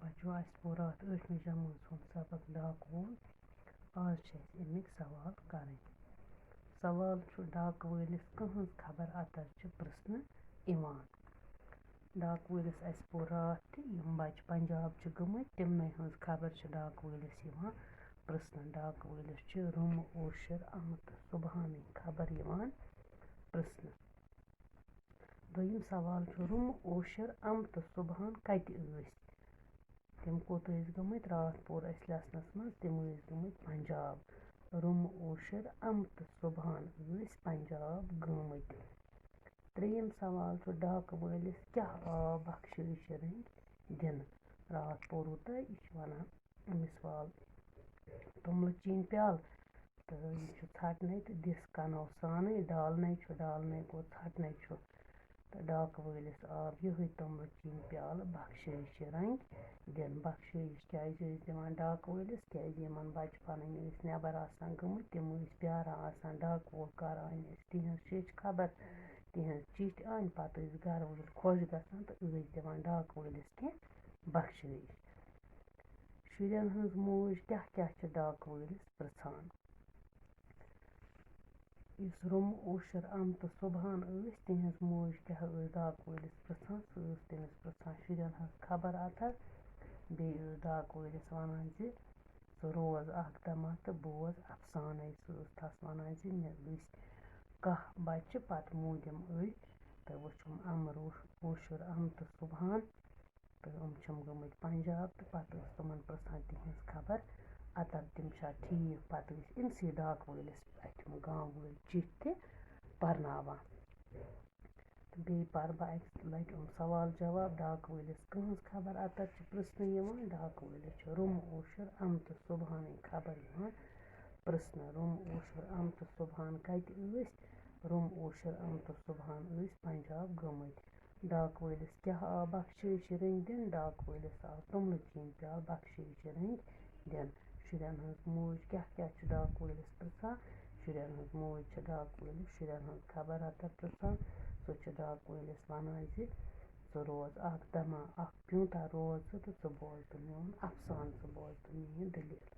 बच्चों आज पूरा 8वीं जमात हूँ सबक डाक वोल आज अमिक सवाल करें सवाल डाक वलिस कहज खबर अतर प्रश्न इवान डाक वलिस अस पोर रात बच्चे पंजाब गमत तिमन हज खबर डाक वलिस प्रश्न डाक वलिस रुम ओशर आमत सुबहान खबर प्रश्न दोयम सवाल रुम ओशर आमत सुबहान कत तम कोत गमत रात पोर लेसनस मज तम गमत पंजाब रुम ओशर आमत सुबहान पंजाब गमत त्रेयम सवाल डाक वलिस क्या आव बख्शिश रंग दिन रात पोर तह वन अमिस वाल तुमल चीन प्याल तो यह षटन तो दिस कनो सान डालन गो षटन तो डाक वलिस आव यह तुमल चीन प्याल बख्शिश रंग दिन बख्शिश क्या दिवान डाक वलिस क्या बच्चे पन नबर गमत तम प्यारान डाक वोल कर आन तिज खबर तिज चिठ आन पत घर वोल खुश गसान तो दिवान डाक वलिस कह बख्शिश शुरन हज मोज क्या डाक वलिस पृछान इस रुम ओशर आमत सुबहान तिहज मोज क्या डाक वलिस पृछान तमिस पृछान शुरन हज खबर अतर बे डाक वलिस वन रोज अकदमा तो बोज अफसान तस वन मे कह बच्चे पत मोदिम तो वुम अमर ओशर आमत सुबहान तो गमत पंजाब तो पत तमन पृछान तिहज खबर अतर तम ठीक पत इनसे डाक वलिस अतम गाँव वल चिठ तह परनावान तो बे पर बह लट सवाल जवाब डाक वलिस कहज खबर अतर प्रश्न डाक वलिस रुम ओशर आमत सुबहान खबर प्रश्न रुम ओशर आमत सुबहान कत रुम ओशर आमत सुबहान पंजाब गमत डाक वलिस क्या आव बख्शिश रंग दिन डाक वलिस आव तुमल चीन प्याल बख्शिश रंग दिन शुरन हज मोज क्या डाक वलिस पृछान शुरन हज मोज डाक वलिस शुरन हज खबर अतर पृछान सो डाक वलिस वन रोज अकदमा प्यूंता रोज तो बोज तो मेन अफसान बोज तो मेन दलील।